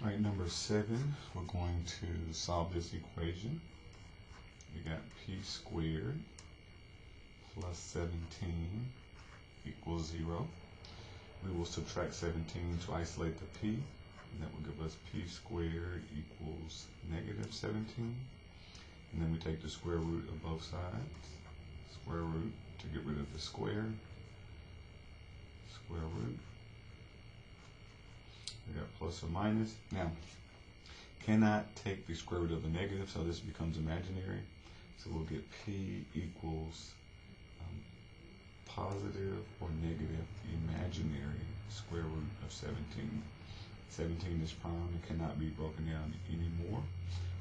All right, number 7, we're going to solve this equation. We got p squared plus 17 equals 0. We will subtract 17 to isolate the p, and that will give us p squared equals negative 17. And then we take the square root of both sides, square root to get rid of the square root. We got plus or minus. Now, cannot take the square root of a negative, so this becomes imaginary. So we'll get p equals positive or negative imaginary square root of 17. 17 is prime and cannot be broken down anymore.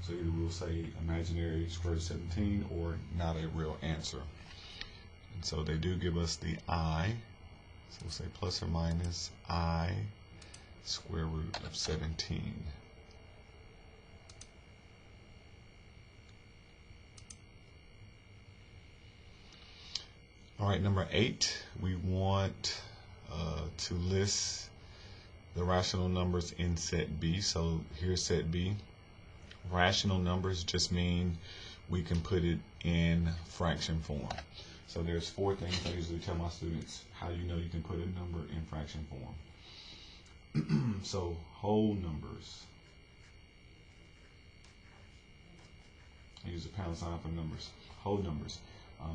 So either we'll say imaginary square root of 17 or not a real answer. And so they do give us the I. So we'll say plus or minus I square root of 17. All right, number 8, we want to list the rational numbers in set B. So here's set B. Rational numbers just mean we can put it in fraction form. So there's 4 things I usually tell my students how you know you can put a number in fraction form. So whole numbers. I use a pound sign for numbers. Whole numbers.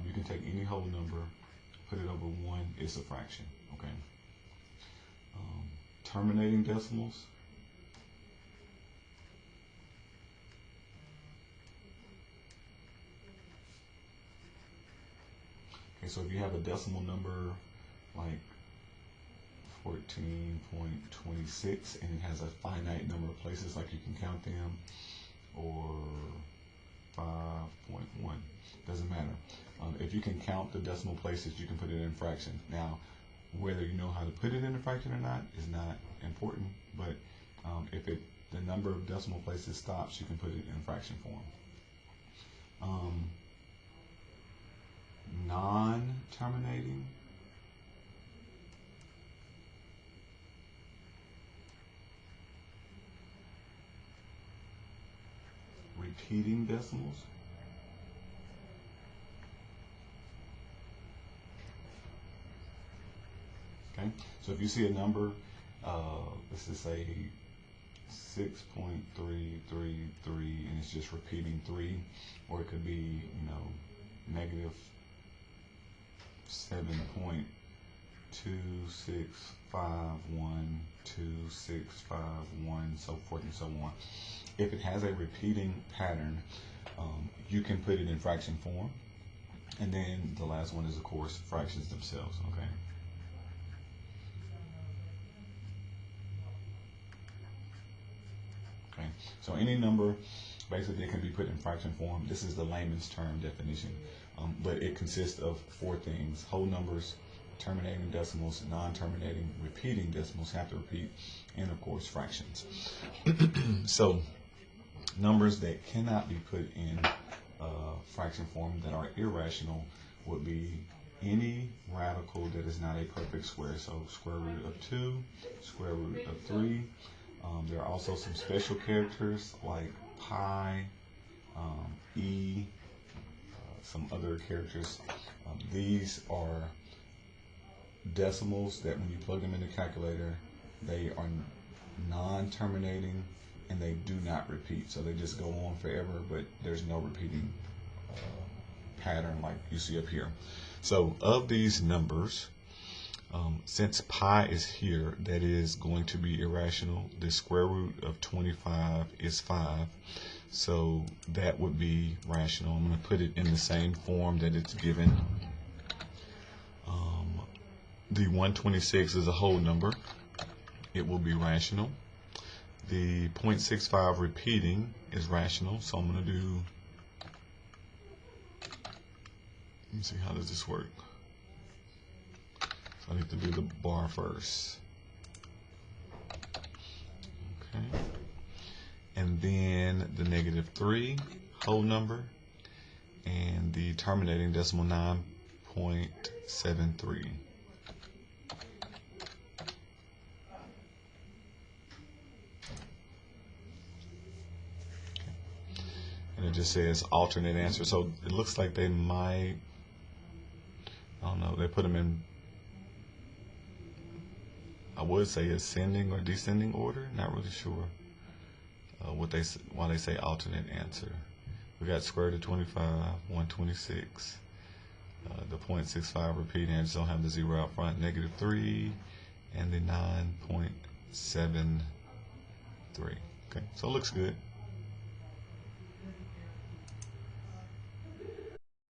You can take any whole number, put it over 1, it's a fraction, okay? Terminating decimals. Okay, so if you have a decimal number like 14.26 and it has a finite number of places, like you can count them, or 5.1, doesn't matter. If you can count the decimal places, you can put it in fraction. Now, whether you know how to put it in a fraction or not is not important, but if the number of decimal places stops, you can put it in fraction form. Non-terminating. Repeating decimals. Okay, so if you see a number, let's just say 6.333, and it's just repeating 3, or it could be, negative 7.26512651, so forth and so on. If it has a repeating pattern, you can put it in fraction form. And then the last one is, of course, fractions themselves, okay? Okay, so any number basically can be put in fraction form. This is the layman's term definition, but it consists of 4 things: whole numbers, terminating decimals, non-terminating, repeating decimals, have to repeat, and of course fractions. So numbers that cannot be put in fraction form, that are irrational, would be any radical that is not a perfect square. So square root of 2, square root of 3. There are also some special characters like pi, e, some other characters. These are decimals that when you plug them in the calculator, they are non-terminating and they do not repeat. So they just go on forever, but there's no repeating pattern like you see up here. So of these numbers, since pi is here, that is going to be irrational. The square root of 25 is 5, so that would be rational. I'm going to put it in the same form that it's given. The 126 is a whole number. It will be rational. The 0.65 repeating is rational, so I'm going to do, let me see, how does this work? So I need to do the bar first. Okay. And then the negative 3 whole number, and the terminating decimal 9.73. just says alternate answer. So it looks like they might, I don't know, they put them in, I would say ascending or descending order. Not really sure why they say alternate answer. We got square root of 25, 126. The 0.65 repeating, I just don't have the 0 out front. -3 and the 9.73. Okay, so it looks good.